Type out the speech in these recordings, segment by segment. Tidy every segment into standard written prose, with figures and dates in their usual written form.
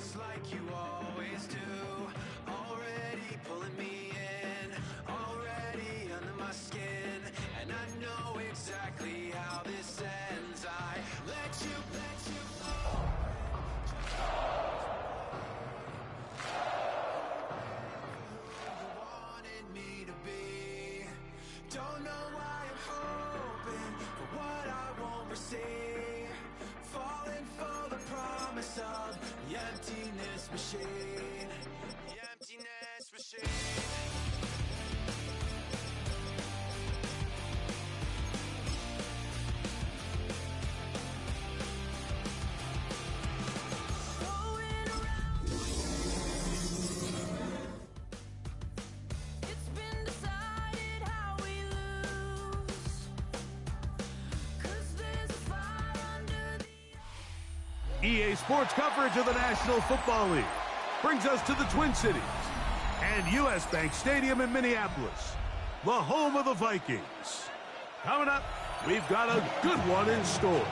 just like you always do. Already pulling me in, already under my skin, and I know exactly how this ends. I let you wanted me to be. Don't know why I'm hoping for what I won't receive. Falling for the promise of the emptiness machine. The emptiness machine. EA Sports coverage of the National Football League brings us to the Twin Cities and U.S. Bank Stadium in Minneapolis, the home of the Vikings. Coming up, we've got a good one in store.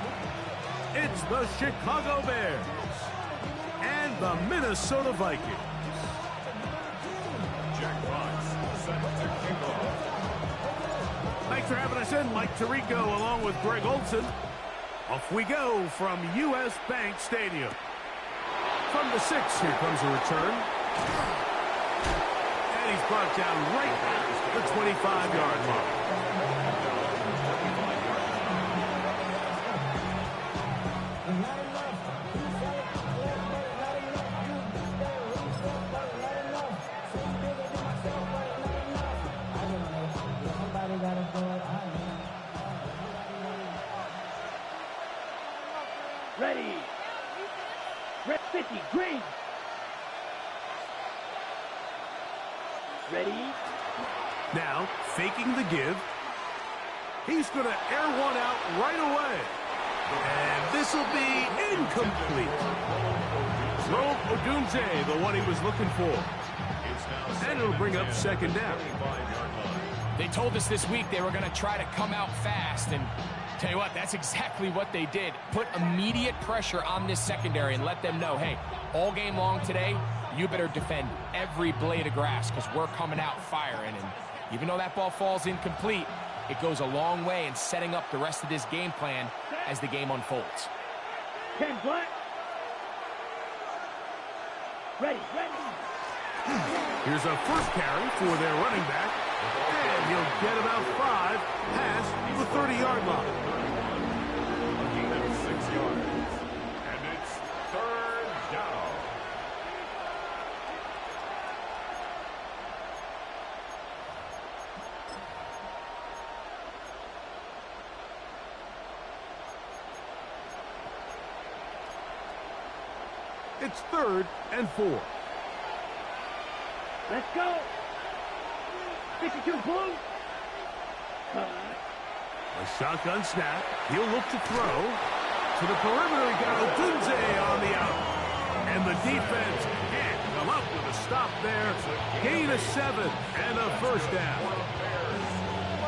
It's the Chicago Bears and the Minnesota Vikings. Jackpots set to kick off. Thanks for having us in, Mike Tirico, along with Greg Olson. Off we go from U.S. Bank Stadium. From the 6, here comes a return. And he's brought down right at the 25-yard line. Ready. Red 50, green. Ready. Now, faking the give. He's going to air one out right away. And this will be incomplete. Rome Odunze, the one he was looking for. And it'll bring up second down. They told us this week they were going to try to come out fast, and tell you what, that's exactly what they did. Put immediate pressure on this secondary and let them know, hey, all game long today, you better defend every blade of grass because we're coming out firing. And even though that ball falls incomplete, it goes a long way in setting up the rest of this game plan as the game unfolds. 10 black. Ready. Here's a first carry for their running back. And he'll get about 5 past the 30-yard line. A gain of 6 yards. And it's third down. It's 3rd and 4. Let's go. 52 blue. A shotgun snap. He'll look to throw. To the perimeter, he got Odunze on the out. And the defense can't come up with a stop there. Gain of 7 and a first down.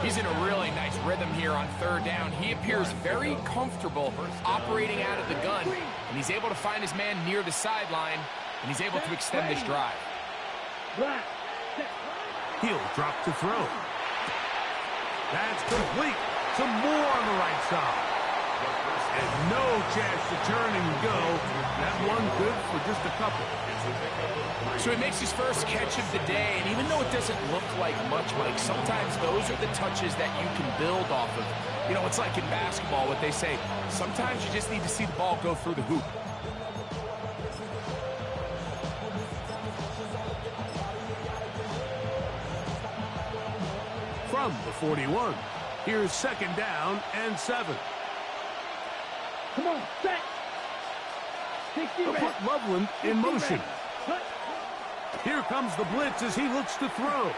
He's in a really nice rhythm here on 3rd down. He appears very comfortable operating out of the gun. And he's able to find his man near the sideline. And he's able to extend this drive. Black. He'll drop to throw. That's complete. Some more on the right side. And no chance to turn and go. That one good for just a couple. So he makes his first catch of the day, and even though it doesn't look like much, Mike, sometimes those are the touches that you can build off of. You know, it's like in basketball, what they say, sometimes you just need to see the ball go through the hoop. From the 41, here's 2nd down and 7. Come on, set. 60 They'll put Loveland in motion. Here comes the blitz as he looks to throw.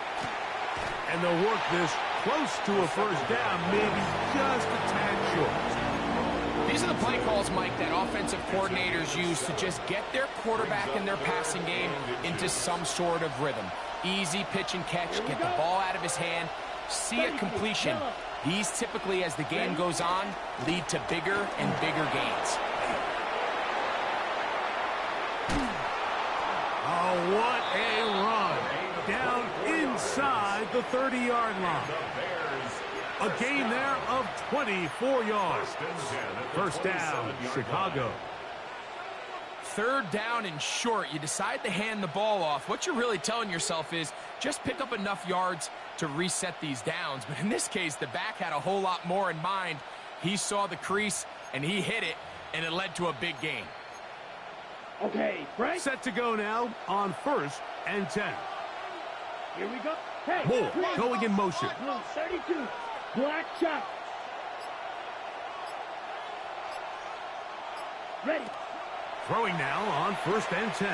And they'll work this close to a first down, maybe just a tad short. These are the play calls, Mike, that offensive coordinators use to just get their quarterback and their passing game into some sort of rhythm. Easy pitch and catch, get the ball out of his hand, see a completion. These typically, as the game goes on, lead to bigger and bigger gains. Oh, what a run. Down inside the 30-yard line. A gain there of 24 yards. First down, Chicago. Third down and short. You decide to hand the ball off. What you're really telling yourself is just pick up enough yards to reset these downs. But in this case, the back had a whole lot more in mind. He saw the crease, and he hit it, and it led to a big gain. Okay, Frank. Set to go now on 1st and 10. Here we go. Hey, Bull Frank. going in motion. Blue 32. Black shot. Ready. Throwing now on 1st and 10.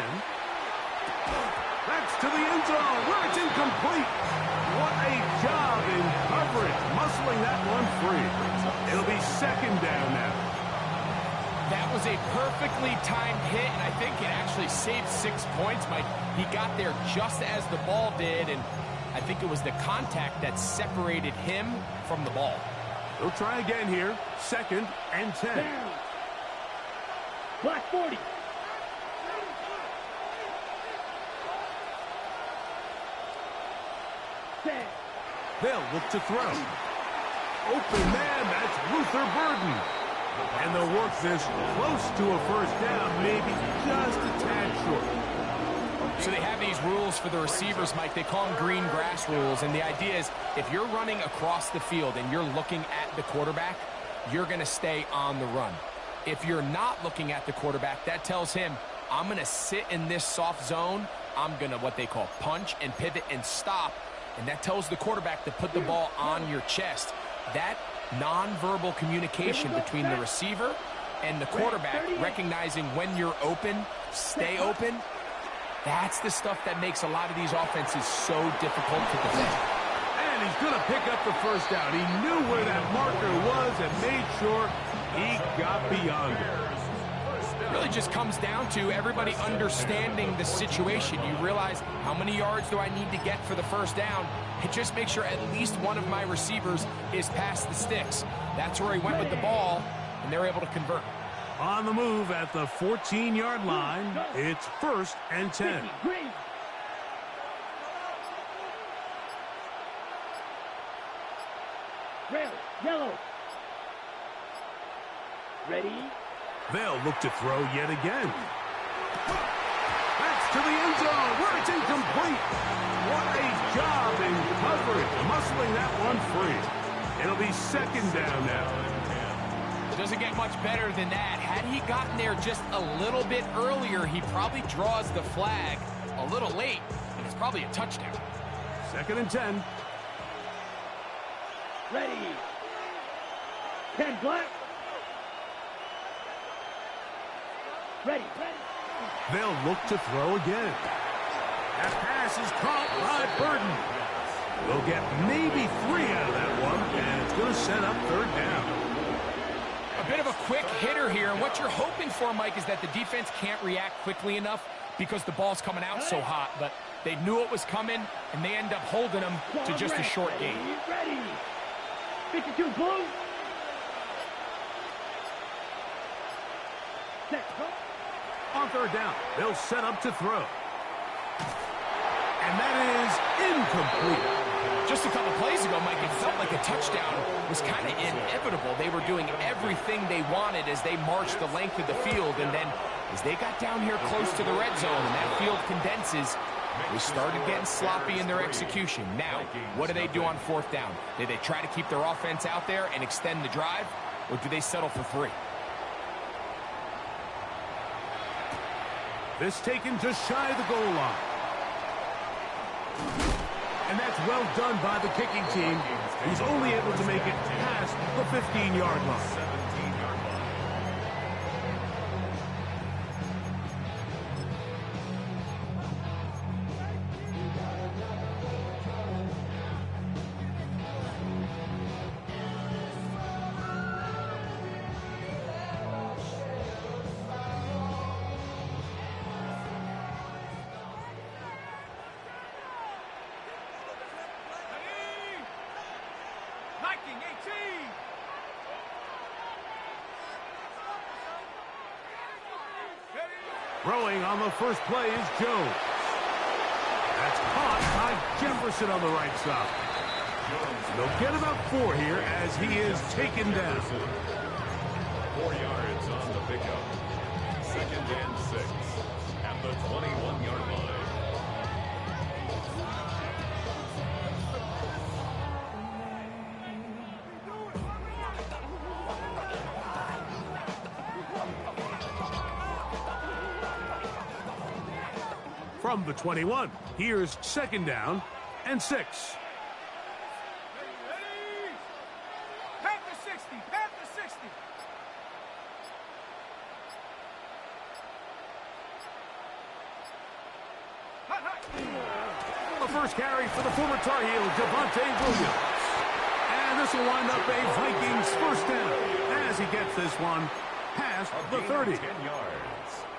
That's to the end zone where it's incomplete. What a job in coverage, muscling that one free. It'll be 2nd down now. That was a perfectly timed hit, and I think it actually saved 6 points, Mike. He got there just as the ball did, and I think it was the contact that separated him from the ball. They'll try again here. 2nd and 10. Down. Black 40. Set. They'll look to throw. Open man, that's Luther Burden. And they'll work this close to a first down, maybe just a tad short. So they have these rules for the receivers, Mike. They call them green grass rules, and the idea is if you're running across the field and you're looking at the quarterback, you're going to stay on the run. If you're not looking at the quarterback, that tells him, I'm going to sit in this soft zone. I'm going to what they call punch and pivot and stop, and that tells the quarterback to put the ball on your chest. That nonverbal communication between the receiver and the quarterback, recognizing when you're open, stay open, that's the stuff that makes a lot of these offenses so difficult to defend. And he's going to pick up the first down. He knew where that marker was and made sure he got beyond it. It really just comes down to everybody understanding the situation. You realize how many yards do I need to get for the first down, and just make sure at least one of my receivers is past the sticks. That's where he went with the ball, and they're able to convert. On the move at the 14-yard line, it's 1st and 10. Green. Red. Yellow. Ready. They'll look to throw yet again. That's to the end zone where it's incomplete. What a job in coverage, muscling that one free. It'll be 2nd down now. It doesn't get much better than that. Had he gotten there just a little bit earlier, he probably draws the flag a little late, and it's probably a touchdown. 2nd and 10. Ready. 10 black. Ready. They'll look to throw again. That pass is caught by Burden. They'll get maybe 3 out of that one, and it's going to set up 3rd down. A bit of a quick hitter here, and what you're hoping for, Mike, is that the defense can't react quickly enough because the ball's coming out so hot, but they knew it was coming, and they end up holding them to just a short gain. Ready. 52 blue. Set. On 3rd down, they'll set up to throw. And that is incomplete. Just a couple plays ago, Mike, it felt like a touchdown was kind of inevitable. They were doing everything they wanted as they marched the length of the field, and then as they got down here close to the red zone and that field condenses, they started getting sloppy in their execution. Now, what do they do on 4th down? Do they try to keep their offense out there and extend the drive, or do they settle for 3? This taken just shy of the goal line. And that's well done by the kicking team. He's only able to make it past the 15-yard line. Viking 18. Throwing on the first play is Jones. That's caught by Jefferson on the right side. They'll get about 4 here as he is taken down. 4 yards on the pickup. 2nd and 6 at the 21-yard line. From the 21, here's 2nd down and 6. Panther 60, Panther 60. The first carry for the former Tar Heel, Javonte Williams. And this will wind up a Vikings first down as he gets this one past the 30. 10 yards.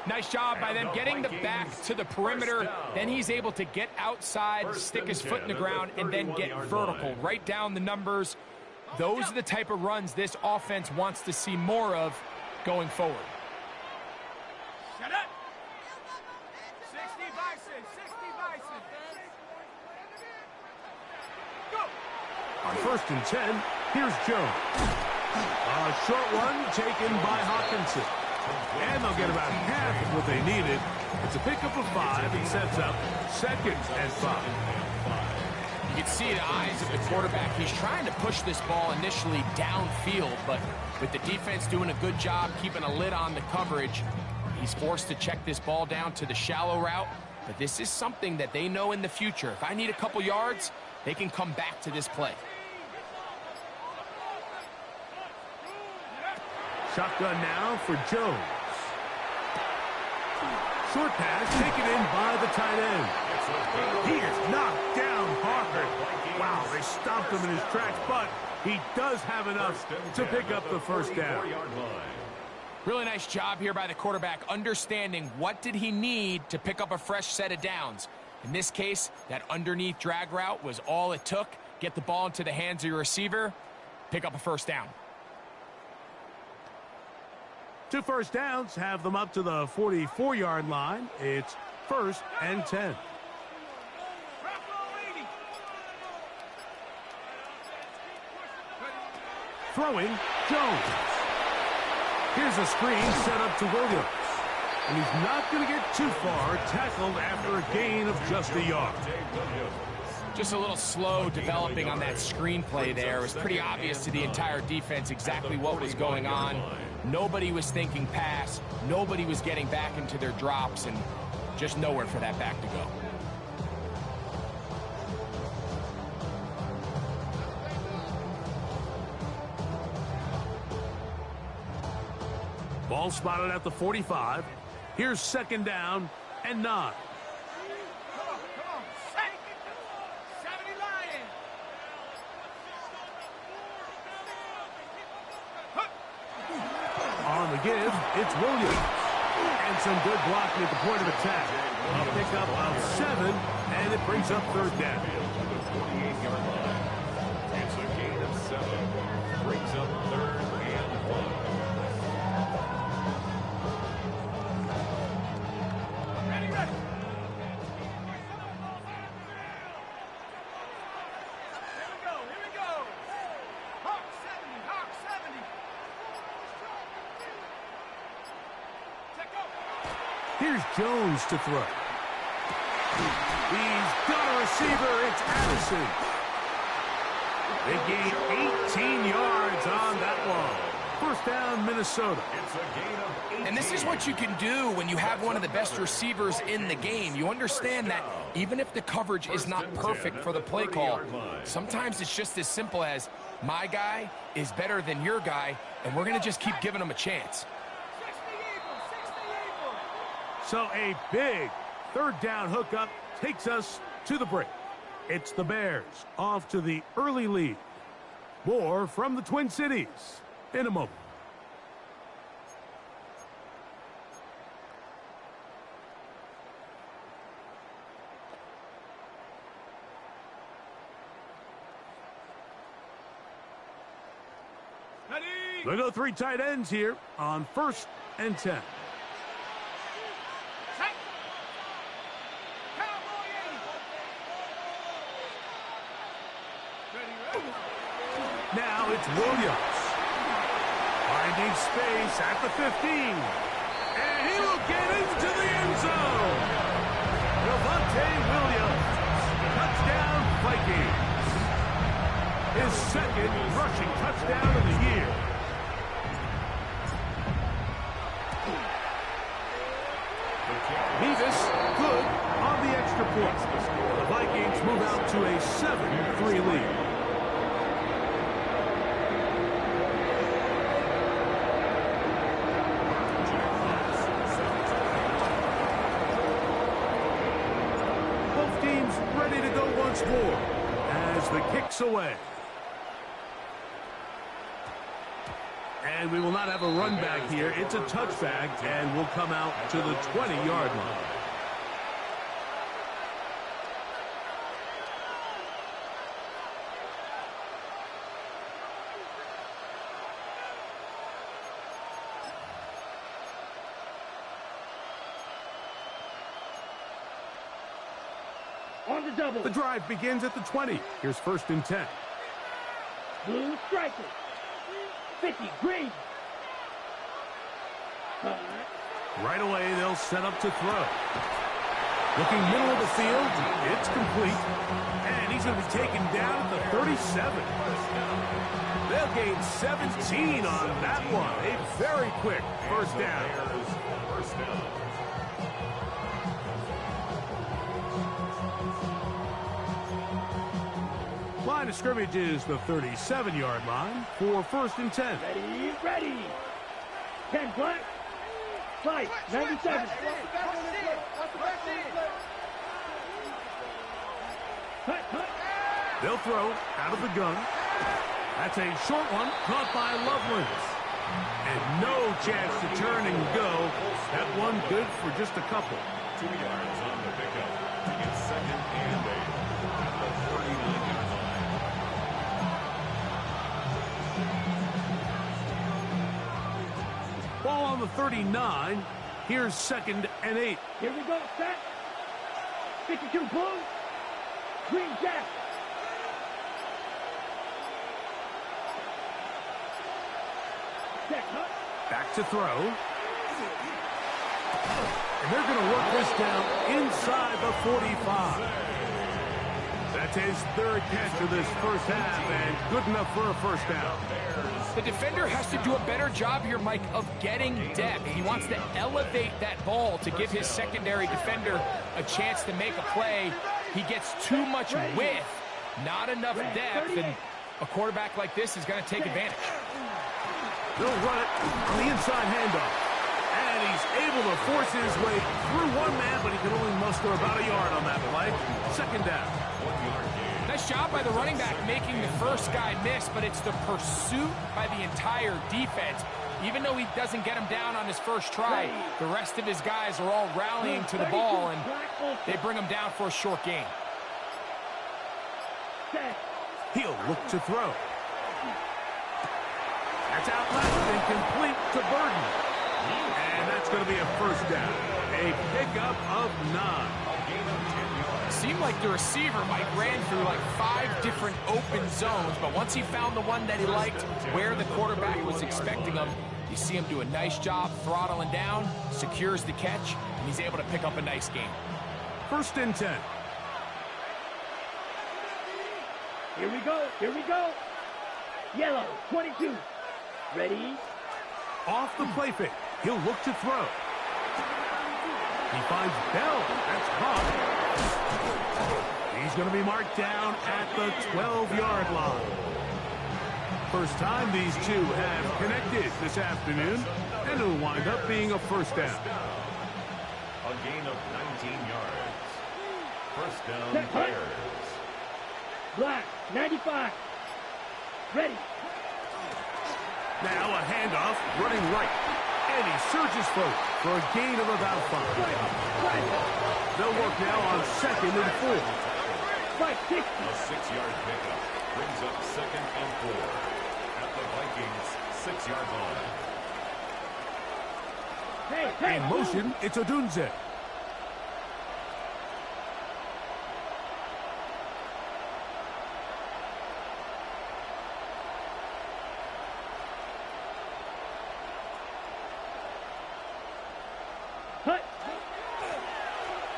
Nice job by them getting the back to the perimeter. Then he's able to get outside, stick his foot in the ground, and then get vertical. Right down the numbers. Those are the type of runs this offense wants to see more of going forward. Shut up. 60 Bison, 60 Bison. Go. On 1st and 10, here's Jones. A short one taken by Hawkinson. And they'll get about half of what they needed. It's a pickup of 5 and sets up 2nd and 5. You can see the eyes of the quarterback. He's trying to push this ball initially downfield, but with the defense doing a good job keeping a lid on the coverage, he's forced to check this ball down to the shallow route. But this is something that they know in the future. If I need a couple yards, they can come back to this play. Shotgun now for Jones. Short pass taken in by the tight end. He is knocked down hard. Wow, they stopped him in his tracks, but he does have enough to pick up the first down. Really nice job here by the quarterback, understanding what did he need to pick up a fresh set of downs. In this case, that underneath drag route was all it took. Get the ball into the hands of your receiver, pick up a first down. 2 first downs have them up to the 44-yard line. It's 1st and 10. Throwing, Jones. Here's a screen set up to Williams. And he's not going to get too far, tackled after a gain of just a yard. Just a little slow developing on that screenplay there. It was pretty obvious to the entire defense exactly what was going on. Nobody was thinking pass. Nobody was getting back into their drops, and just nowhere for that back to go. Ball spotted at the 45. Here's 2nd down and 9. On the give, it's Williams. And some good blocking at the point of attack. A pickup of 7, and it brings up 3rd down. It's a gain of 7. Brings up 3rd and 1. Ready, ready. Here we go. Hawk 70, Hawk 70. Check go. Here's Jones to throw. He's got a receiver. It's Addison. They gain 18 yards on that one. 1st down, Minnesota. It's a gain of 8. And this is what you can do when you have one of the best receivers in the game. You understand that even if the coverage is not perfect for the play call, sometimes it's just as simple as my guy is better than your guy, and we're going to just keep giving him a chance. 60 Eagles, 60 Eagles. So a big 3rd down hookup takes us to the break. It's the Bears off to the early lead. More from the Twin Cities in a moment. Ready. They'll go 3 tight ends here on 1st and 10. Set. Cowboy 80. Now it's Williams. Finding space at the 15. And he will get into the end zone. Javonte Williams. Touchdown, Vikings. His second rushing touchdown of the year. Mevis, good on the extra point. The Vikings move out to a 7-3 lead. Both teams ready to go once more as the kick's away. And we will not have a run back here. It's a touchback, and we'll come out to the 20-yard line. On the double. The drive begins at the 20. Here's 1st and 10. Blue striker. 50, green. Right away, they'll set up to throw. Looking middle of the field, it's complete. And he's going to be taken down at the 37. They'll gain 17 on that one. A very quick first down. Line of scrimmage is the 37-yard line for 1st and 10. Ready, ready. 10 black. Fight, 97. Cut, cut. They'll throw out of the gun. That's a short one caught by Loveland. And no chance to turn and go. That one good for just a couple. 2 yards on the pickup to get 2nd and 8 at the 39-yard line. Ball on the 39. Here's 2nd and 8. Here we go, set. 52 blue. Green jack. Check, huh? Back to throw. And they're going to work this down inside the 45. That's his 3rd catch of this first half, and good enough for a first down. The defender has to do a better job here, Mike, of getting depth. He wants to elevate that ball to give his secondary defender a chance to make a play. He gets too much width, not enough depth, and a quarterback like this is going to take advantage. They'll run it on the inside handoff. And he's able to force his way through one man, but he can only muster about a yard on that play. 2nd down. Nice job by the running back making the first guy miss, but it's the pursuit by the entire defense. Even though he doesn't get him down on his first try, the rest of his guys are all rallying to the ball, and they bring him down for a short gain. He'll look to throw. That's out left and complete to Burden. And that's going to be a first down. A pickup of 9. Seemed like the receiver, Mike, ran through like 5 different open zones, but once he found the one that he liked, where the quarterback was expecting him, you see him do a nice job throttling down, secures the catch, and he's able to pick up a nice gain. 1st and 10. Here we go, here we go. Yellow, 22. Ready? Off the play fake. He'll look to throw. He finds Bell. That's caught. He's going to be marked down at the 12-yard line. First time these two have connected this afternoon, and it'll wind up being a first down. A gain of 19 yards. First down, Bears. Black, 95. Ready. Now a handoff, running right. And he surges forward for a gain of about 5. They'll work now on 2nd and 4. Right, 60. A 6-yard pickup brings up 2nd and 4 at the Vikings 6-yard line. Hey, In motion, it's Odunze. Hut.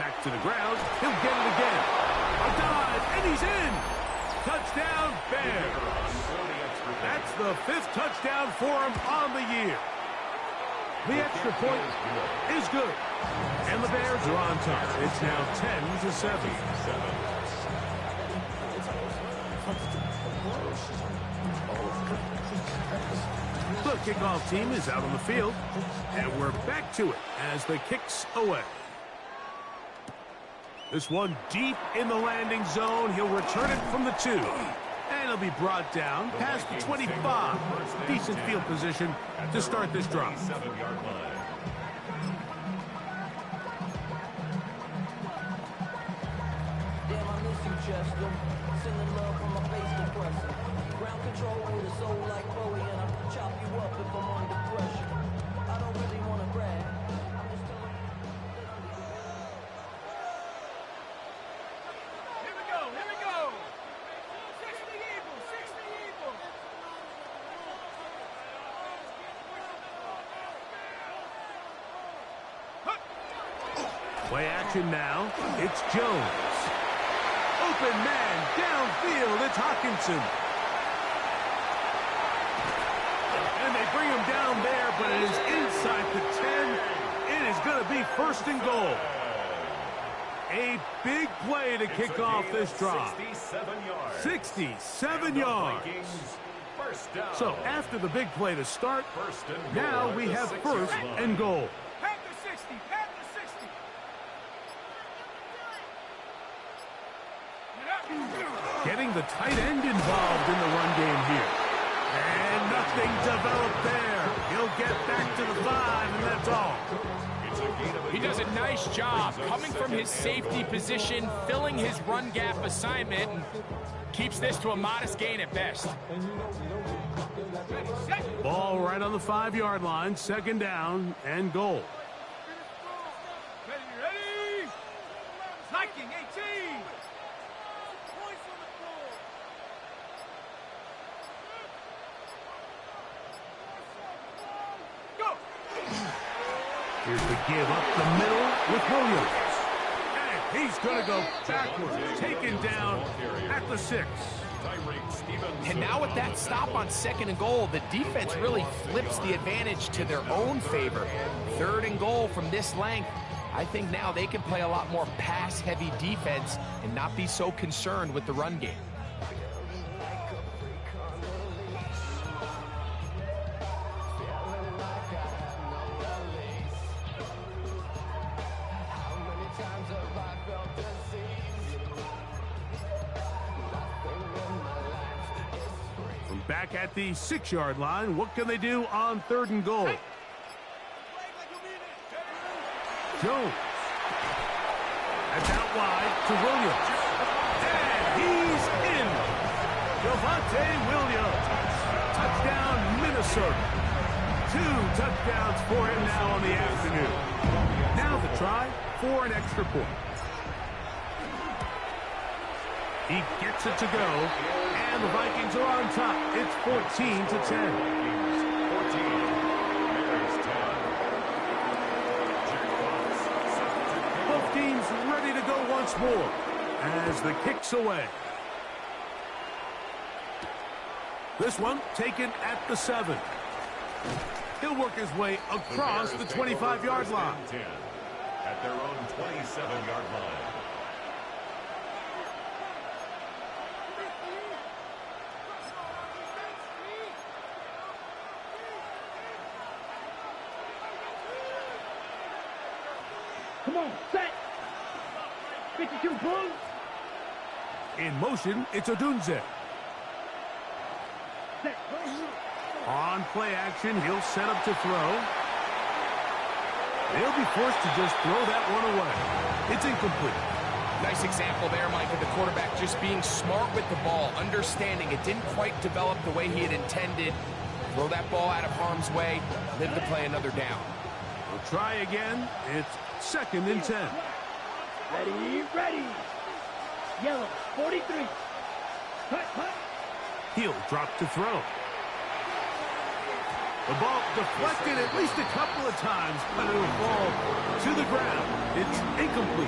Back to the ground. He'll get it again. A dive, and he's in. Touchdown, Bears. That's the 5th touchdown for him on the year. The extra point is good. And the Bears are on top. It's now 10-7. The kickoff team is out on the field. And we're back to it as the kick's away. This one deep in the landing zone. He'll return it from the 2. And he'll be brought down past the 25. Decent field position to start this drive. 7-yard line. Damn, I miss you, Chester. Sending love from my face compressor. Ground control with a soul like Bowie, and I'll chop you up if I'm under pressure. I don't really want to brag. I'm just telling you that I'm the Here we go, here we go. 60 Eagles, 60 Eagles. Play action now. It's Jones. Open man downfield. It's Hawkinson. And they bring him down there, but it is inside the 10. It is going to be 1st and goal. A big play to kick off this drive. 67 yards. 67 yards. First down. So after the big play to start, First and goal now at we the have 6-yard 1st line. and goal. Panther 60, Panther 60. Getting the tight end involved in the run game here. And nothing developed there. He'll get back to the 5, and that's all. It's a gain of He does a nice job coming from his safety position, filling his run gap assignment, and keeps this to a modest gain at best. Ball right on the 5-yard line. 2nd down and goal. Ready, ready. Viking 18. Go. Here's the give up the middle with Williams. And he's going to go backwards. Taken down at the 6. And now with that stop on 2nd and goal, the defense really flips the advantage to their own favor. 3rd and goal from this length. I think now they can play a lot more pass-heavy defense and not be so concerned with the run game. Back at the 6-yard line. What can they do on 3rd and goal? Jones. That's out wide to Williams. And he's in. Javonte Williams. Touchdown, Minnesota. 2 touchdowns for him now on the afternoon. Now the try for an extra point. He gets it to go, and the Vikings are on top. It's 14-10. Both teams ready to go once more as the kick's away. This one taken at the 7. He'll work his way across the 25-yard line. At their own 27-yard line. Come on, set. 52 Bulls. In motion, it's Odunze. Set. On play action, he'll set up to throw. They'll be forced to just throw that one away. It's incomplete. Nice example there, Mike, of the quarterback just being smart with the ball, understanding it didn't quite develop the way he had intended. Throw that ball out of harm's way, live to play another down. We'll try again. It's 2nd and 10. Ready, ready. Yellow, 43. Hut, hut. He'll drop to throw. The ball deflected at least a couple of times, but it will fall to the ground. It's incomplete.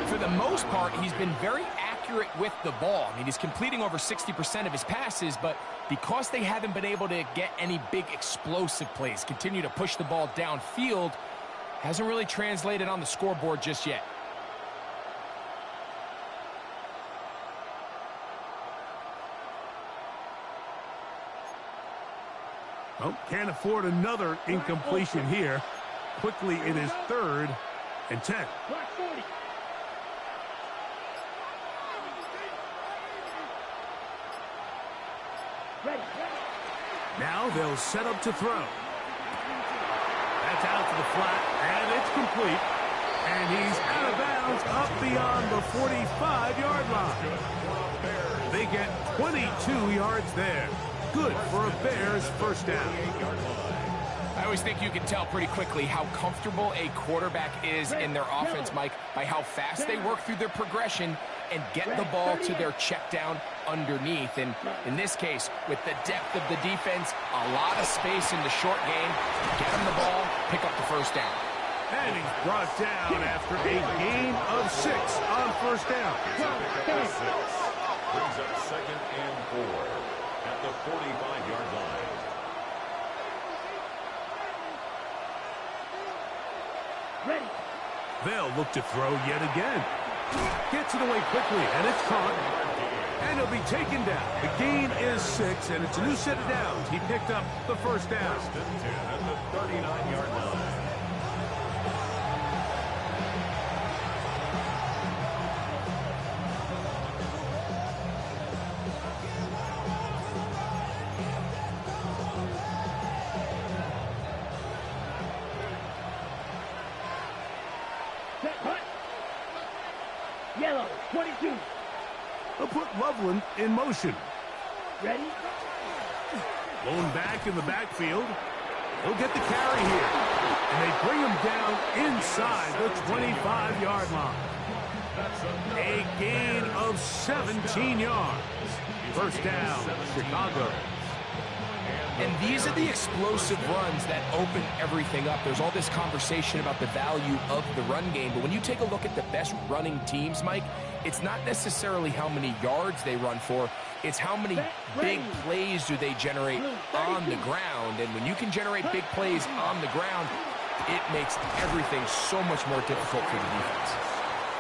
For the most part, he's been very accurate with the ball. I mean, he's completing over 60% of his passes, but because they haven't been able to get any big explosive plays, continue to push the ball downfield, hasn't really translated on the scoreboard just yet. Oh, can't afford another incompletion here. Quickly, it is 3rd and 10. Block 40. Ready. Now they'll set up to throw. That's out to the flat, and it's complete. And he's out of bounds up beyond the 45-yard line. They get 22 yards there. Good for a Bears first down. I always think you can tell pretty quickly how comfortable a quarterback is in their offense, Mike, by how fast they work through their progression and get the ball to their check down underneath. And in this case, with the depth of the defense, a lot of space in the short game, get them the ball, pick up the first down. And he's brought down after a gain of 6 on first down. Brings up 2nd and 4 at the 45-yard line. Ready. They'll look to throw yet again. Gets it away quickly, and it's caught. And he'll be taken down. The gain is 6, and it's a new set of downs. He picked up the first down. 1st and 10 at the 39-yard line. Yellow, 22. They'll put Loveland in motion. Ready? Blown back in the backfield. He'll get the carry here. And they bring him down inside the 25-yard line. A gain of 17 yards. First down, Chicago. And these are the explosive runs that open everything up. There's all this conversation about the value of the run game, but when you take a look at the best running teams, Mike, it's not necessarily how many yards they run for, it's how many big plays do they generate on the ground. And when you can generate big plays on the ground, it makes everything so much more difficult for the defense.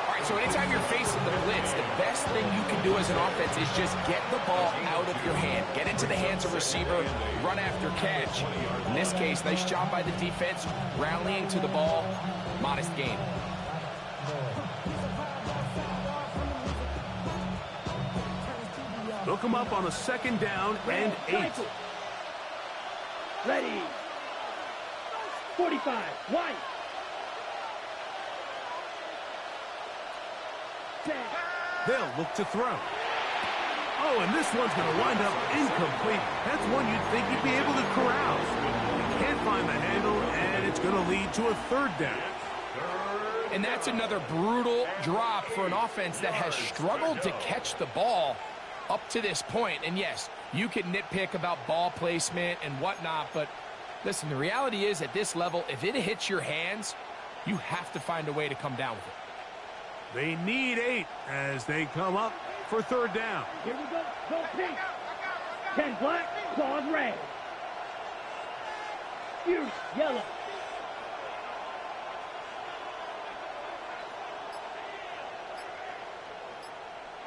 All right, so anytime you're facing the blitz, the best thing you can do as an offense is just get the ball out of your hand. Get into the hands of receiver, run after catch. In this case, nice job by the defense, rallying to the ball, modest gain. They'll come up on a 2nd down and 8. Ready. 45. Wide. 10. They'll look to throw. Oh, and this one's going to wind up incomplete. That's one you'd think you'd be able to corral. He can't find the handle, and it's going to lead to a 3rd down. And that's another brutal drop for an offense that has struggled to catch the ball up to this point. And yes, you can nitpick about ball placement and whatnot, but listen, the reality is at this level, if it hits your hands, you have to find a way to come down with it. They need 8 as they come up for 3rd down. Here we go. Go pink. 10 black, claws red. Fuse yellow.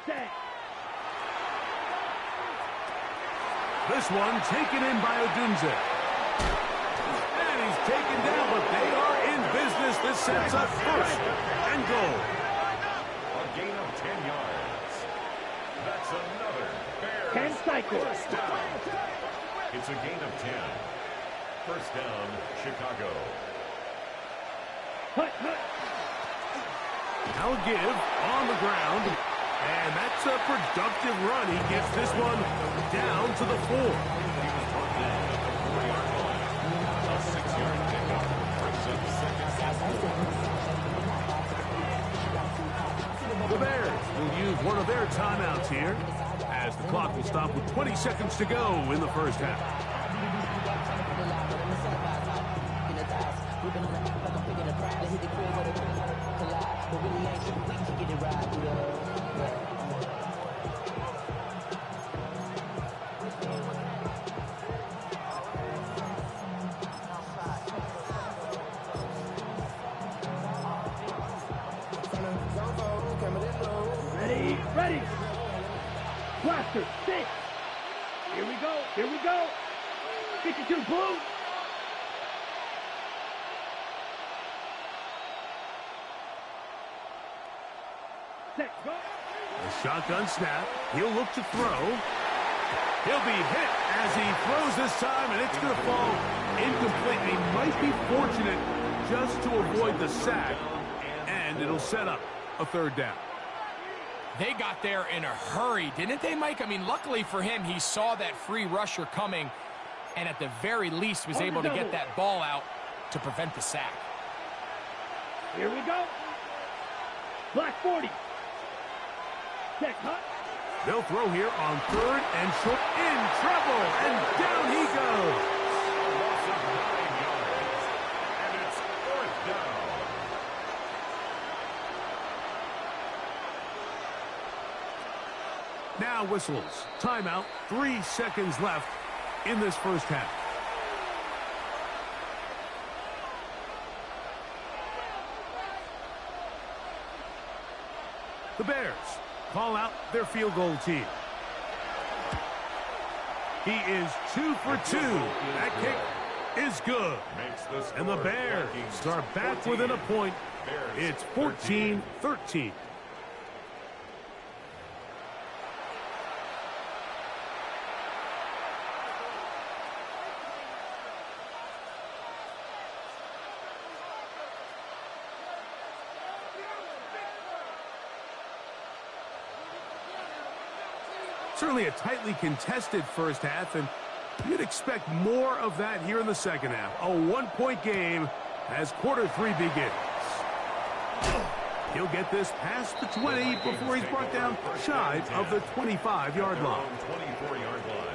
Set. This one taken in by Odunze. And he's taken down, but they are in business. This sets up 1st and goal. A gain of 10 yards. That's another Bears 10 cycles. first down. It's a gain of 10. First down, Chicago. Hut, hut. Now a give on the ground. And that's a productive run. He gets this one down to the 4. He was brought down at the 4-yard line. A 6-yard pickup brings up 2nd and 4. The Bears will use one of their timeouts here as the clock will stop with 20 seconds to go in the first half. but really ain't too weak to get it right, you know. Ready, ready. Blaster, 6. Here we go, here we go. 52, blue. Set, go. The shotgun snap. He'll look to throw. He'll be hit as he throws this time, and it's going to fall incomplete. He might be fortunate just to avoid the sack, and it'll set up a third down. They got there in a hurry, didn't they, Mike? I mean, luckily for him, he saw that free rusher coming, and at the very least was able to get that ball out to prevent the sack. Here we go. Black 40. Check, hut. They'll throw here on third and short. In trouble, and down he goes. Loss of 9 yards. And it's 4th down. Now whistles. Timeout. 3 seconds left in this first half. The Bears call out their field goal team. He is 2 for 2. That kick is good. And the Bears start back within a point. It's 14-13. Certainly a tightly contested first half, and you'd expect more of that here in the second half. A 1-point game as quarter 3 begins. He'll get this past the 20 before he's brought down shy of the 25-yard line. 24-yard line.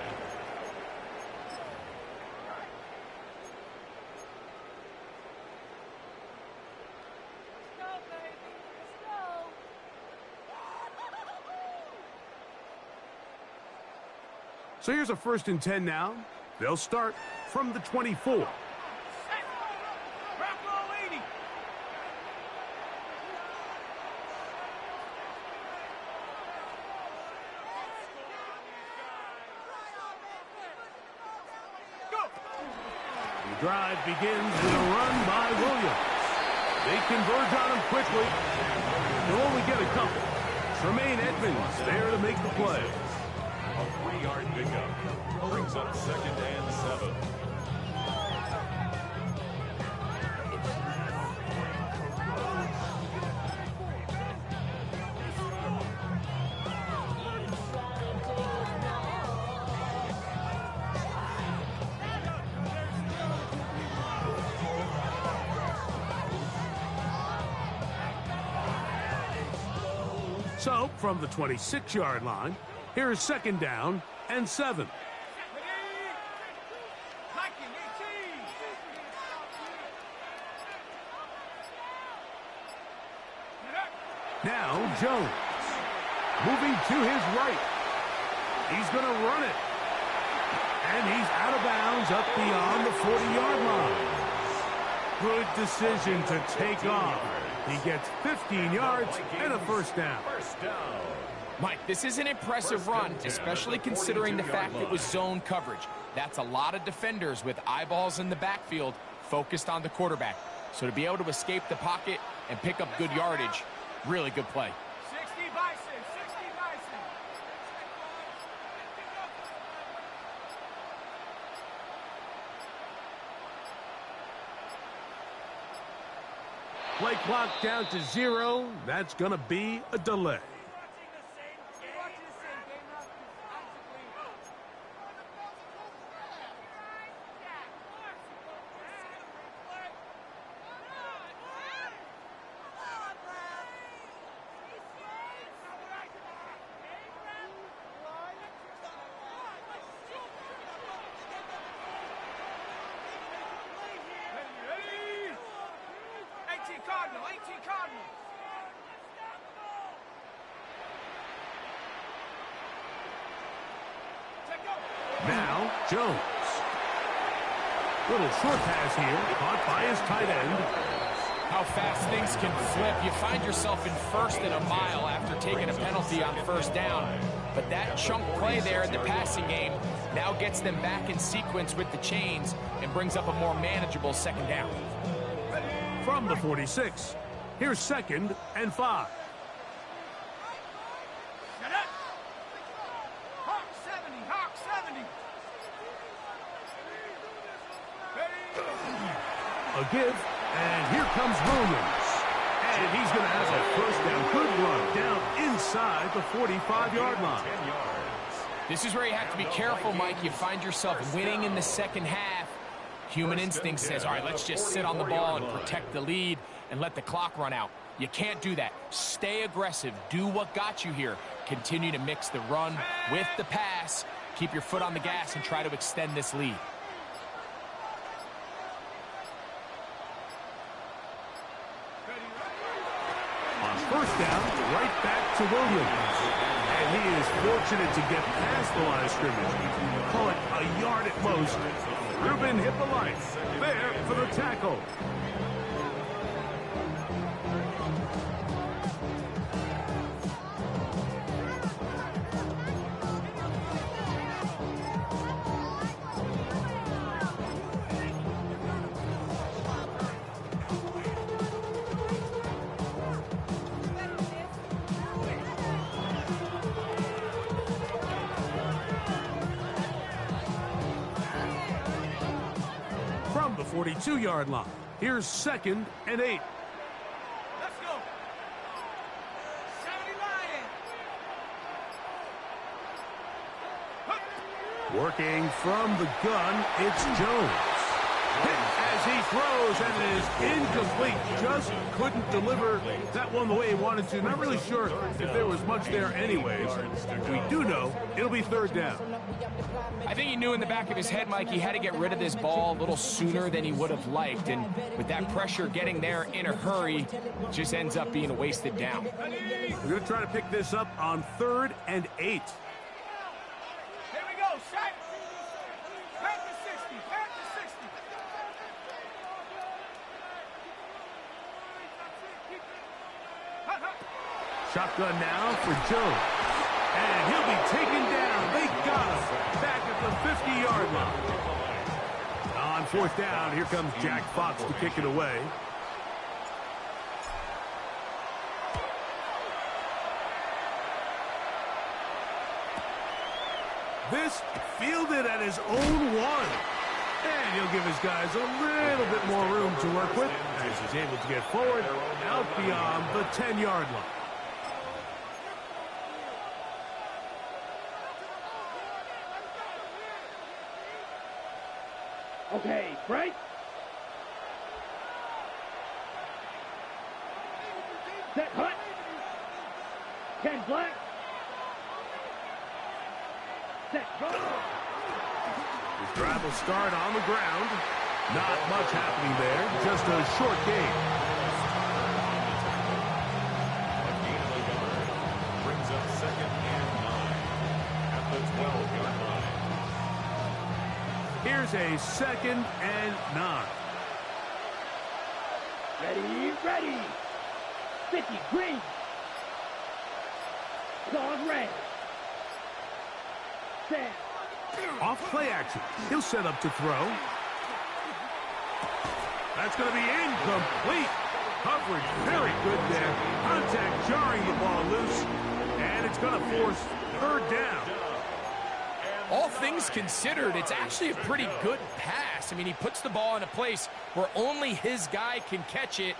So here's a 1st and 10 now. They'll start from the 24. Rock roll 80. Go. The drive begins with a run by Williams. They converge on him quickly. They'll only get a couple. Tremaine Edmonds there to make the play. A 3-yard pickup brings up 2nd and 7. So, from the 26-yard line, here's 2nd down and 7. Now Jones, moving to his right. He's going to run it. And he's out of bounds up beyond the 40-yard line. Good decision to take off. He gets 15 yards and a 1st down. Mike, this is an impressive run, especially considering the fact it was zone coverage. That's a lot of defenders with eyeballs in the backfield focused on the quarterback. So to be able to escape the pocket and pick up good yardage, really good play. 60 Bison, 60 Bison. Play clock down to 0. That's going to be a delay. Cardinal, 18 Cardinal. Jones. Little short pass here, caught by his tight end. How fast things can flip. You find yourself in first and a mile after taking a penalty on first down. But that chunk play there in the passing game now gets them back in sequence with the chains and brings up a more manageable second down. From the 46, here's 2nd and 5. Shut up! Hawk 70, Hawk 70. A give, and here comes Williams. And he's going to have a first down. Good run down inside the 45-yard line. This is where you have to be careful, Mike. You find yourself winning in the second half. Human instinct says, all right, let's just sit on the ball and protect the lead and let the clock run out. You can't do that. Stay aggressive. Do what got you here. Continue to mix the run with the pass. Keep your foot on the gas and try to extend this lead. On first down, right back to Williams. And he is fortunate to get past the line of scrimmage. Call it a yard at most. Rubin hit the line. There for the tackle. From the 42-yard line, here's 2nd and 8. Let's go. 70 Lions. Working from the gun, it's Jones. Hit as he throws, and it is incomplete. Just couldn't deliver that one the way he wanted to. Not really sure if there was much there anyways. We do know it'll be 3rd down. I think he knew in the back of his head, Mike, he had to get rid of this ball a little sooner than he would have liked. And with that pressure getting there in a hurry, just ends up being a wasted down. We're going to try to pick this up on 3rd and 8. Here we go, shot. Back to 60, back to 60. Shotgun now for Jones. And he'll be taken down. They got him back at the 50-yard line. On 4th down, here comes Jack Fox to kick it away. This fielded at his own 1. And he'll give his guys a little bit more room to work with as he's able to get forward out beyond the 10-yard line. Okay, Frank. Set hut. Ken Black. Set go. His drive will start on the ground. Not much happening there. Just a short gain. A gain of a yard brings up 2nd and 9 at the 12-yard line. Here's a 2nd and 9. Ready. 50 green. Claws red. Set. Off play action. He'll set up to throw. That's going to be incomplete. Coverage very good there. Contact jarring the ball loose. And it's going to force 3rd down. All things considered, it's actually a pretty good pass. I mean, he puts the ball in a place where only his guy can catch it.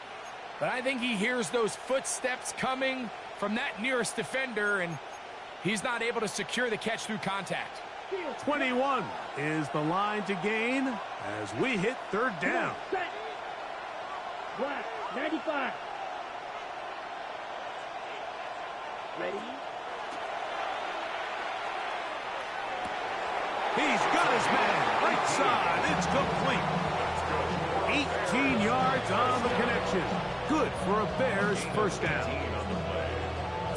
But I think he hears those footsteps coming from that nearest defender, and he's not able to secure the catch through contact. 21 is the line to gain as we hit 3rd down. Set. Black. 95. Ready. He's got his man. Right side. It's complete. 18 yards on the connection. Good for a Bears first down.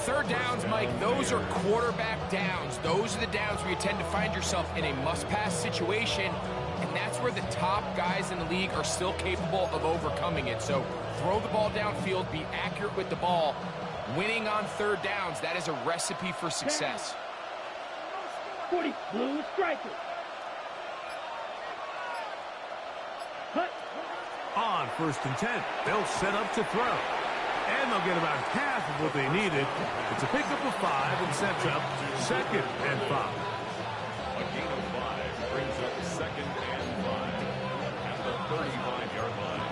third downs, Mike, those are quarterback downs. Those are the downs where you tend to find yourself in a must-pass situation, and that's where the top guys in the league are still capable of overcoming it. So throw the ball downfield, be accurate with the ball. Winning on third downs, that is a recipe for success. 40, blue striker. Cut. On 1st and 10, they'll set up to throw. And they'll get about half of what they needed. It's a pickup of 5 and sets up 2nd and 5. A gain of 5 brings up 2nd and 5 at the 35-yard line.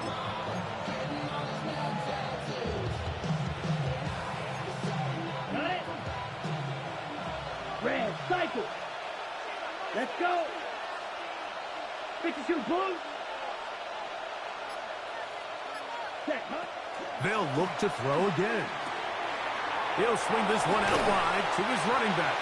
Got it. Red cycle. Let's go. 52 blue. Set, huh? They'll look to throw again. He'll swing this one out wide to his running back.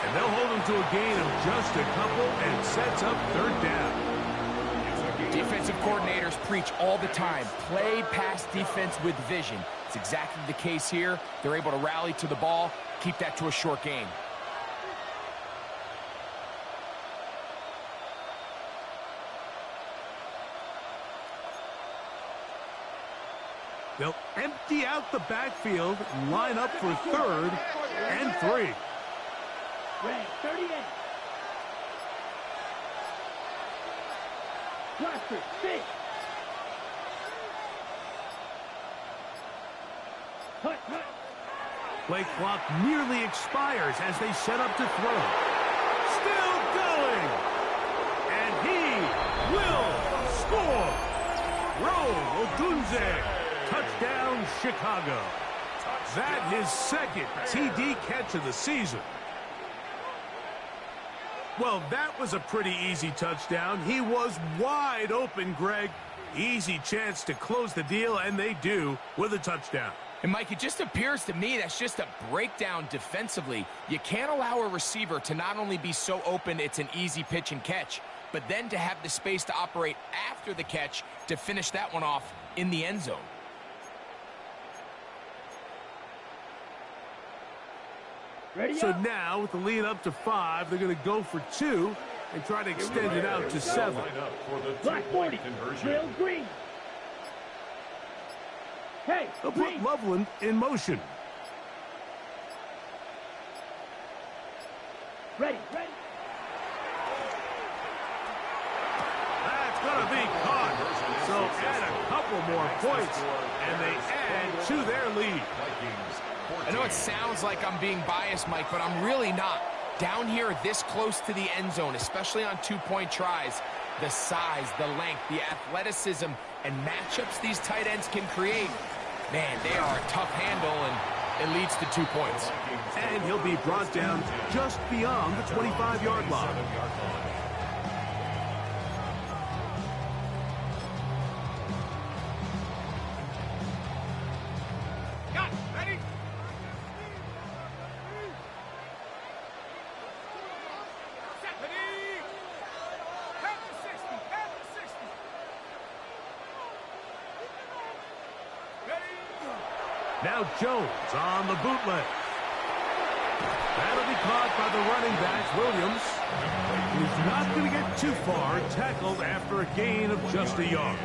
And they'll hold him to a gain of just a couple and sets up 3rd down. Defensive coordinators preach all the time, play pass defense with vision. It's exactly the case here. They're able to rally to the ball, keep that to a short gain. They'll empty out the backfield, line up for 3rd and 3. Red 38. Cluster 6. Cut. Play clock nearly expires as they set up to throw. Still going. And he will score. Roll Odunze. Touchdown, Chicago. That his 2nd TD catch of the season. Well, that was a pretty easy touchdown. He was wide open, Greg. Easy chance to close the deal, and they do with a touchdown. And, Mike, it just appears to me that's just a breakdown defensively. You can't allow a receiver to not only be so open it's an easy pitch and catch, but then to have the space to operate after the catch to finish that one off in the end zone. Ready So up. now, with the lead up to 5, they're going to go for 2 and try to extend it out to 7. Line up for the Black 40. two-point conversion. Drill green. Hey, They'll green. put Loveland in motion. Ready. That's going to be caught. So add a couple more points, and they add to their lead. Vikings, I know it sounds like I'm being biased, Mike, but I'm really not. Down here this close to the end zone, especially on 2-point tries, the size, the length, the athleticism, and matchups these tight ends can create, man, they are a tough handle, and it leads to 2 points. And he'll be brought down just beyond the 25-yard line. Got it. Ready? Set. Ready? Count to 60. Count to 60. Ready? Now Jones on the bootleg. That'll be caught by the running back, Williams. He's not going to get too far, tackled after a gain of just a yard.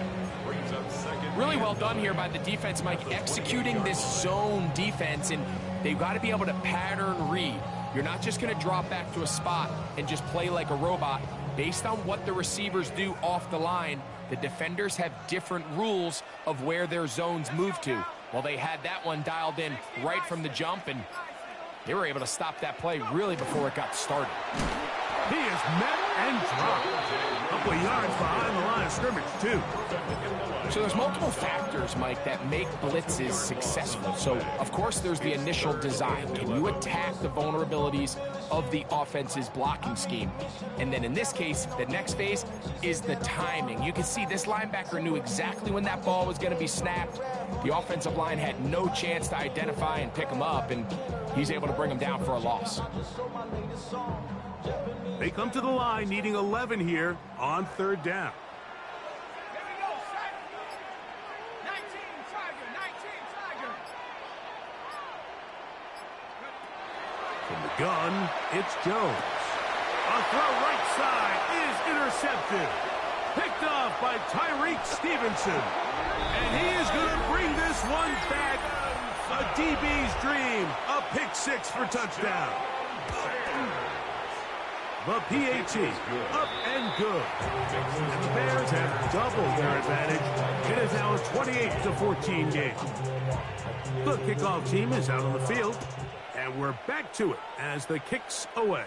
brings up 2nd. Really well done here by the defense, Mike, executing this zone defense, and they've got to be able to pattern read. You're not just going to drop back to a spot and just play like a robot. Based on what the receivers do off the line, the defenders have different rules of where their zones move to. Well, they had that one dialed in right from the jump, and they were able to stop that play really before it got started. He is met and dropped. A couple of yards behind the line of scrimmage, too. So there's multiple factors, Mike, that make blitzes successful. So, of course, there's the initial design. Can you attack the vulnerabilities of the offense's blocking scheme? And then in this case, the next phase is the timing. You can see this linebacker knew exactly when that ball was going to be snapped. The offensive line had no chance to identify and pick him up, and he's able to bring him down for a loss. They come to the line needing 11 here on 3rd down. Here we go, set. 19, Tiger, 19, Tiger. From the gun, it's Jones. A throw right side is intercepted. Picked off by Tyreek Stevenson. And he is going to bring this one back. A DB's dream. A pick six for touchdown. The PAT up and good. And the Bears have doubled their advantage. It is now a 28-14 game. The kickoff team is out on the field. And we're back to it as the kick's away.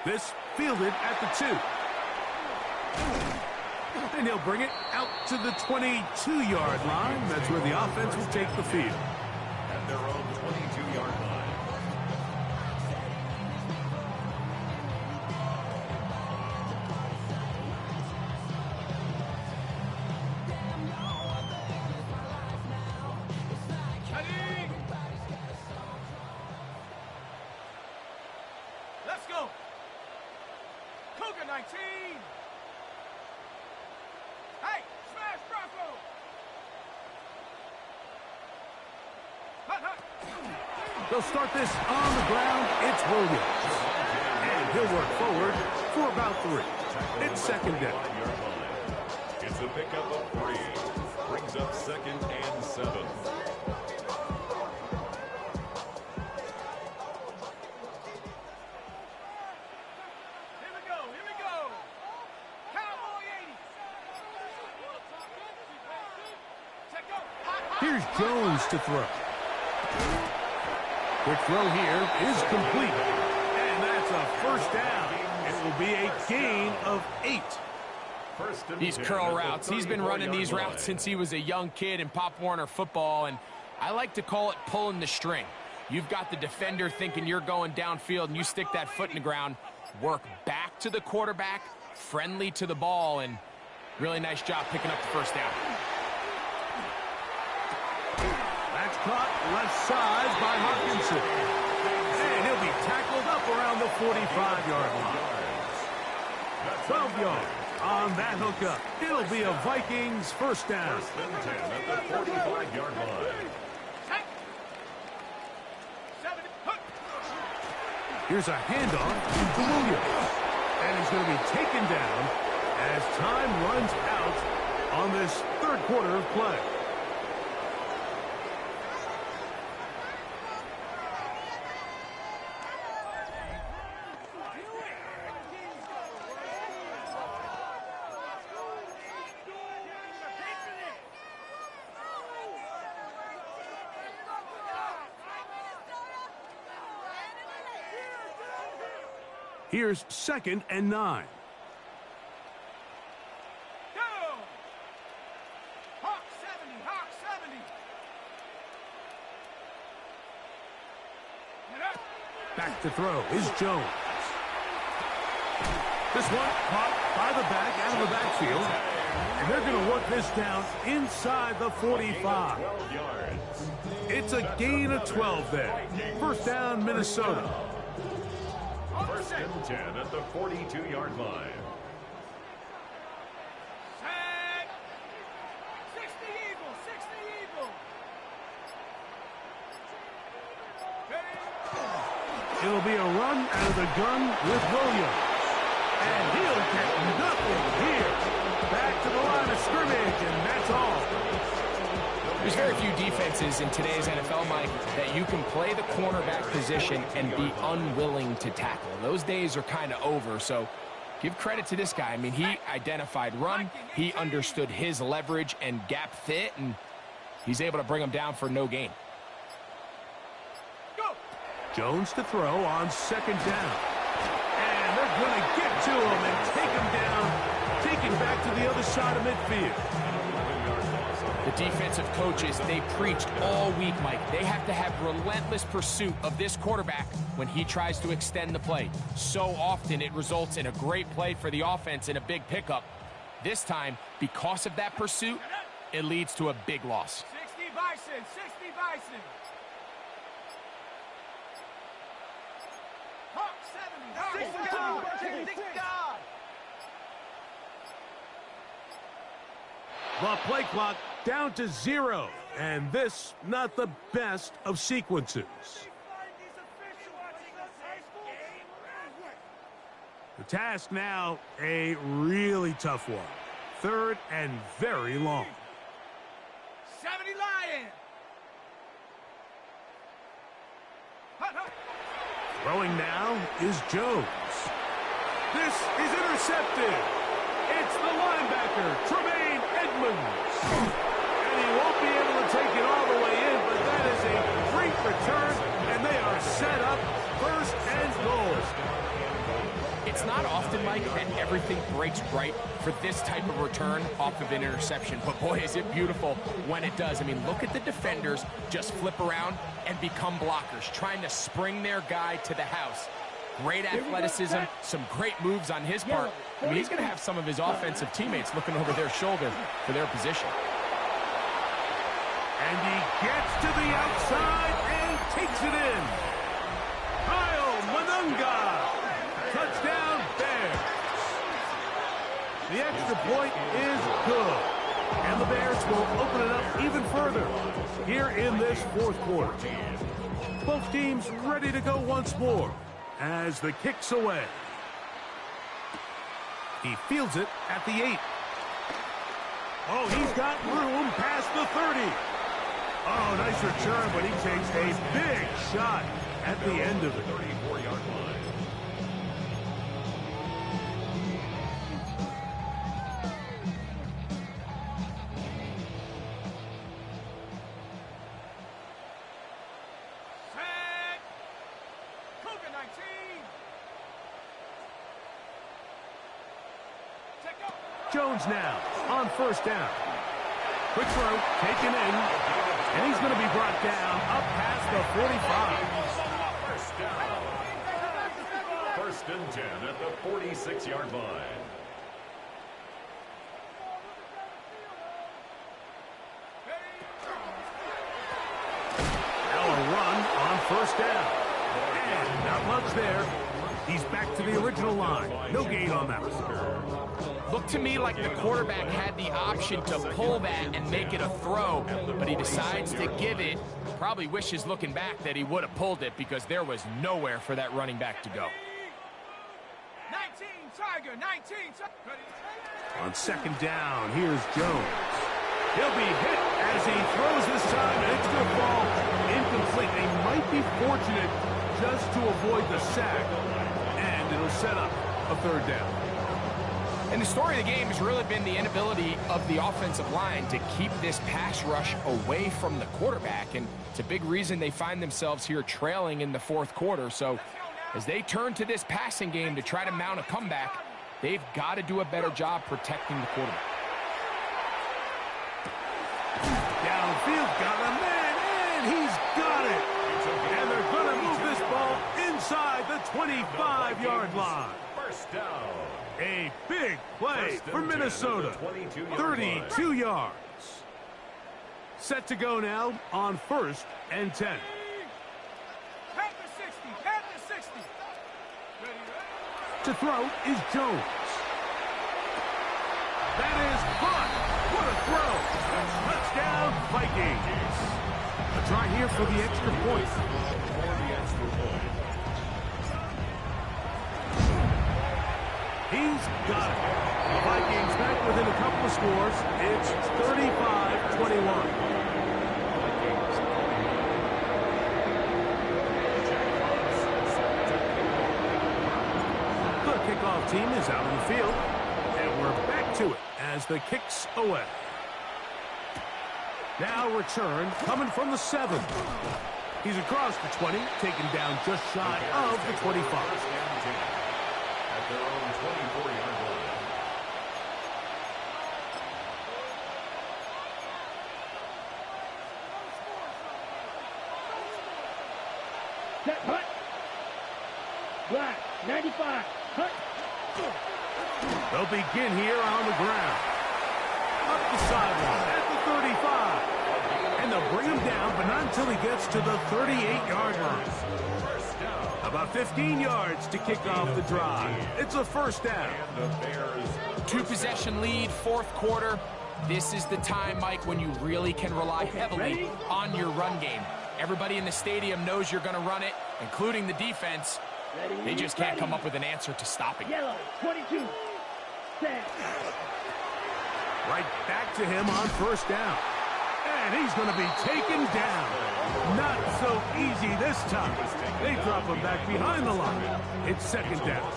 This fielded at the 2. And he'll bring it out to the 22-yard line. That's where the offense will take the field. At their own 22-yard line. Let's go. Cougar 19. Hey, smash Bronco. Hut, hut. They'll start this on the ground. It's Williams. And he'll work forward for about 3. It's second down. It's a pickup of 3. Brings up second and 7. Here's Jones to throw. Quick throw here is complete. And that's a first down. It will be a gain of 8. These curl routes, he's been running these routes since he was a young kid in Pop Warner football, and I like to call it pulling the string. You've got the defender thinking you're going downfield, and you stick that foot in the ground, work back to the quarterback, friendly to the ball, and really nice job picking up the first down. That's caught left side by Hawkinson. And he'll be tackled up around the 45-yard line. 12 yards on that hookup. It'll be a Vikings first down. First and 10 at the 45-yard line. Here's a handoff to Williams. And he's going to be taken down as time runs out on this third quarter of play. Here's second and 9. Go! Hawk 70, Hawk 70. Back to throw is Jones. This one caught by the back out of the backfield. And they're going to work this down inside the 45. 12 yards. It's a gain of 12 there. First down, Minnesota. First and 10 at the 42-yard line. Set. 60 Eagle, 60 Eagle. Ready? It'll be a run out of the gun with Williams. And he'll get nothing here. Back to the line of scrimmage, and that's all. There's very few defenses in today's NFL, Mike, that you can play the cornerback position and be unwilling to tackle. Those days are kind of over, so give credit to this guy. I mean, he identified run, he understood his leverage and gap fit, and he's able to bring him down for no gain. Go! Jones to throw on second down. And they're going to get to him and take him down, take him back to the other side of midfield. The defensive coaches, they preached all week, Mike. They have to have relentless pursuit of this quarterback when he tries to extend the play. So often it results in a great play for the offense and a big pickup. This time, because of that pursuit, it leads to a big loss. 60 Bison, 60 Bison. Hawk 70, Hawk 70. The play clock down to 0. And this, not the best of sequences. The task now, a really tough one. 3rd and very long. 70 Lion. Throwing now is Jones. This is intercepted. It's the linebacker, Tremaine Edmonds. And he won't be able to take it all the way in, but that is a great return, and they are set up 1st and goal. It's not often, Mike, that everything breaks right for this type of return off of an interception. But, boy, is it beautiful when it does. I mean, look at the defenders just flip around and become blockers, trying to spring their guy to the house. Great athleticism, some great moves on his part. I mean, he's going to have some of his offensive teammates looking over their shoulder for their position. And he gets to the outside and takes it in. Kyle Manunga. Touchdown, Bears. The extra point is good. And the Bears will open it up even further here in this 4th quarter. Both teams ready to go once more as the kick's away. He fields it at the 8. Oh, he's got room past the 30. Oh, nice return, but he takes a big shot at the end of it. 34-yard line. Jones now on 1st down. Quick throw, taken in, and he's going to be brought down up past the 45. 1st and 10 at the 46-yard line. Now a run on 1st down. And not much there. He's back to the original line. No gain on that one. Looked to me like the quarterback had the option to pull that and make it a throw, but he decides to give it. Probably wishes looking back that he would have pulled it because there was nowhere for that running back to go. 19 Tiger, 19 Tiger. On 2nd down, here's Jones. He'll be hit as he throws this time, and it's going to fall incomplete. They might be fortunate just to avoid the sack, and it'll set up a 3rd down. And the story of the game has really been the inability of the offensive line to keep this pass rush away from the quarterback. And it's a big reason they find themselves here trailing in the 4th quarter. So as they turn to this passing game to try to mount a comeback, they've got to do a better job protecting the quarterback. Downfield, got a man, and he's got it. And they're going to move this ball inside the 25-yard line. 1st down. A big play for Minnesota. 32 yards. Set to go now on 1st and 10. At the 60, at the 60. To throw is Jones. That is caught. What a throw. Touchdown, Vikings. A try here for the extra point. He's got it. The Vikings back within a couple of scores. It's 35-21. The kickoff team is out on the field, and we're back to it as the kick's away. Now return coming from the 7. He's across the 20, taken down just shy of the 25. At their own 24-yard line. Set, hut. Black, 95, hut. They'll begin here on the ground. Up the sideline at the 35. And they'll bring him down, but not until he gets to the 38-yard line. About 15 yards to kick off the drive. It's a 1st down. 2-possession lead, 4th quarter. This is the time, Mike, when you really can rely heavily on your run game. Everybody in the stadium knows you're going to run it, including the defense. They just can't come up with an answer to stopping. Yellow, 22. Set. Right back to him on first down. And he's going to be taken down. Not so easy this time. They drop him back behind the line. It's second down.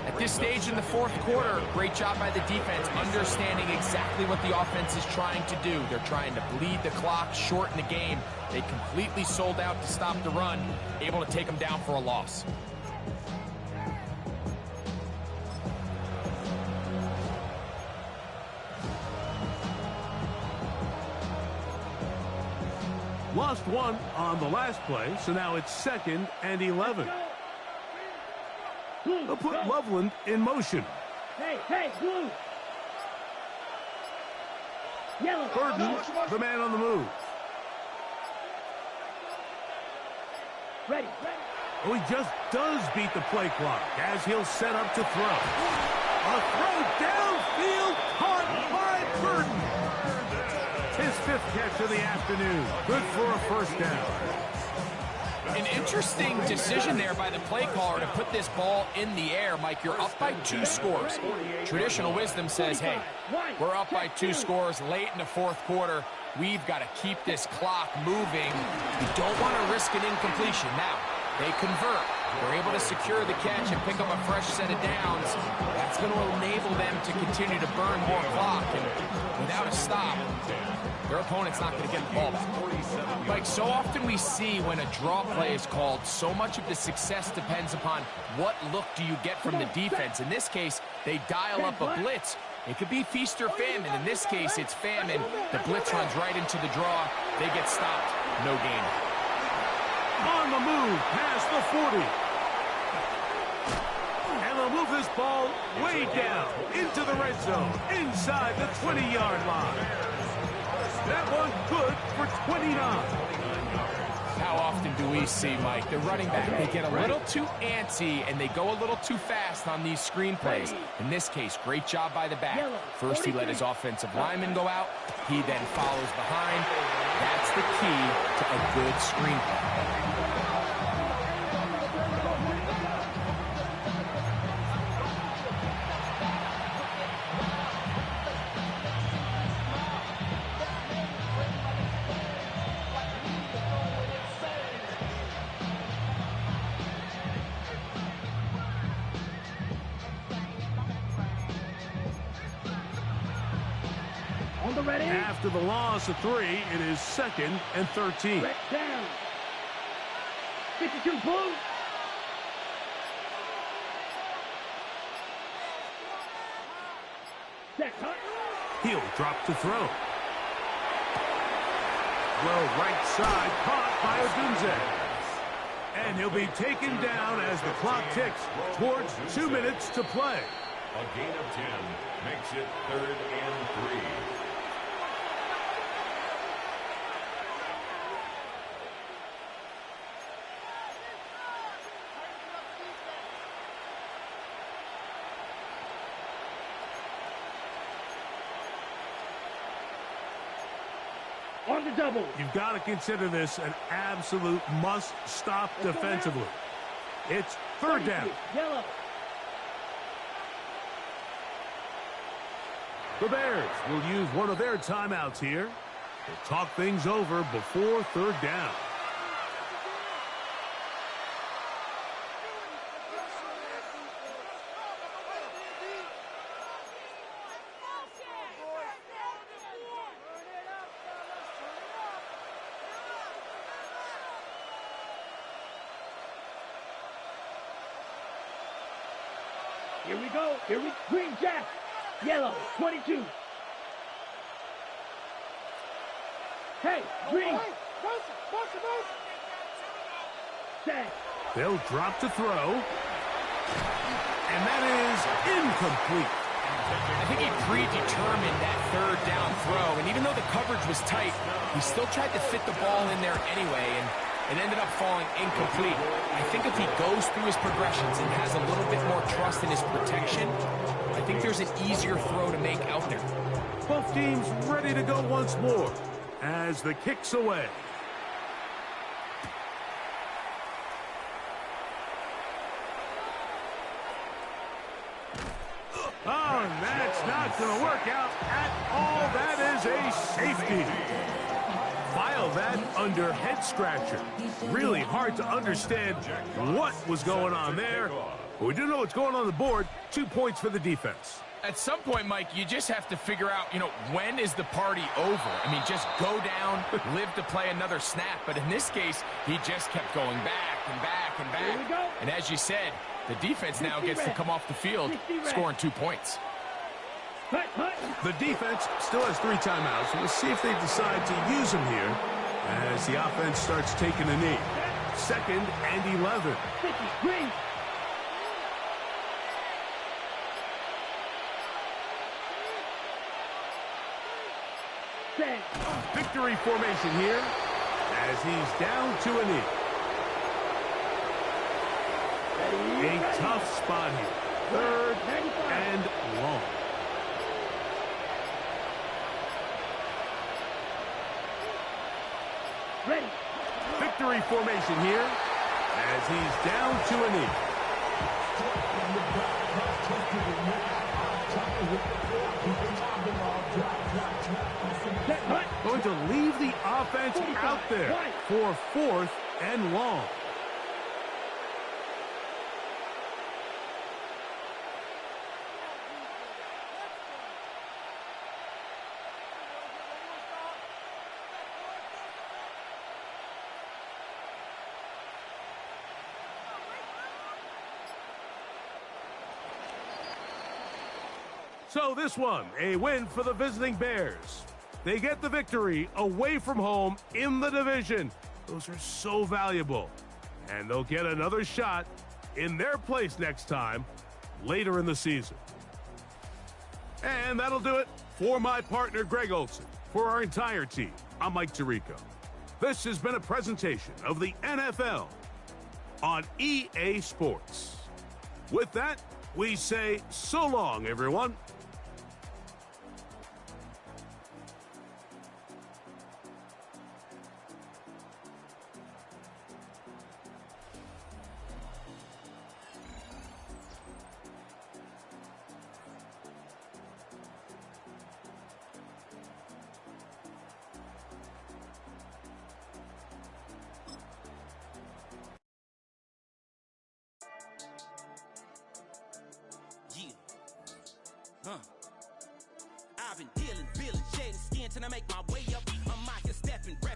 At this stage in the fourth quarter, great job by the defense, understanding exactly what the offense is trying to do. They're trying to bleed the clock, shorten the game. They completely sold out to stop the run, able to take them down for a loss. Lost one on the last play, so now it's 2nd and 11. They'll put Loveland in motion. Hey, blue. Yellow. Burton, the man on the move. Ready. Oh, he just does beat the play clock as he'll set up to throw. A throw downfield caught by Burton. His 5th catch of the afternoon. Good for a first down. An interesting decision there by the play caller to put this ball in the air. Mike, you're up by 2 scores. Traditional wisdom says, hey, we're up by 2 scores late in the fourth quarter. We've got to keep this clock moving. We don't want to risk an incompletion. Now, they convert. They're able to secure the catch and pick up a fresh set of downs. That's going to enable them to continue to burn more clock. And without a stop, their opponent's not going to get the ball back. Like, so often we see when a draw play is called, so much of the success depends upon what look do you get from the defense. In this case, they dial up a blitz. It could be feast or famine. In this case, it's famine. The blitz runs right into the draw. They get stopped. No gain. On the move, past the 40. And they'll move this ball way down into the red zone, inside the 20-yard line. That one good for 29. How often do we see, Mike, the running back, they get a little too antsy and they go a little too fast on these screen plays. In this case, great job by the back. First, he let his offensive lineman go out. He then follows behind. That's the key to a good screen play. After the loss of 3, it is 2nd and 13. Down. 52 blue. He'll drop to throw. Throw right side, caught by Odunze. And he'll be taken down as the clock ticks towards 2 minutes to play. A gain of 10 makes it 3rd and 3. On the double. You've got to consider this an absolute must-stop defensively. It's 3rd down. Yellow. The Bears will use one of their timeouts here to talk things over before 3rd down. Here we go. Green jack. Yellow, 22. Hey, green. Set. They'll drop to throw. And that is incomplete. I think he predetermined that 3rd down throw, and even though the coverage was tight, he still tried to fit the ball in there anyway, and it ended up falling incomplete. I think if he goes through his progressions and has a little bit more trust in his protection, I think there's an easier throw to make out there. Both teams ready to go once more as the kick's away. going to work out at all. That is a safety. File that under head scratcher. Really hard to understand what was going on there. But we do know what's going on the board. 2 points for the defense. At some point, Mike, you just have to figure out, when is the party over? I mean, just go down, live to play another snap. But in this case, he just kept going back and back and back. Here we go. And as you said, the defense now gets to come off the field, scoring 2 points. The defense still has 3 timeouts. We'll see if they decide to use them here as the offense starts taking a knee. 2nd and 11. 53. Victory formation here as he's down to a knee. A tough spot here. 3rd and long. Ready. Victory formation here as he's down to a knee. Going to leave the offense out there for 4th and long. So this one, a win for the visiting Bears. They get the victory away from home in the division. Those are so valuable. And they'll get another shot in their place next time, later in the season. And that'll do it for my partner, Greg Olson. For our entire team, I'm Mike Tirico. This has been a presentation of the NFL on EA Sports. With that, we say so long, everyone. I've been dealing, feeling, shedding skin till I make my way up. I'm out here stepping,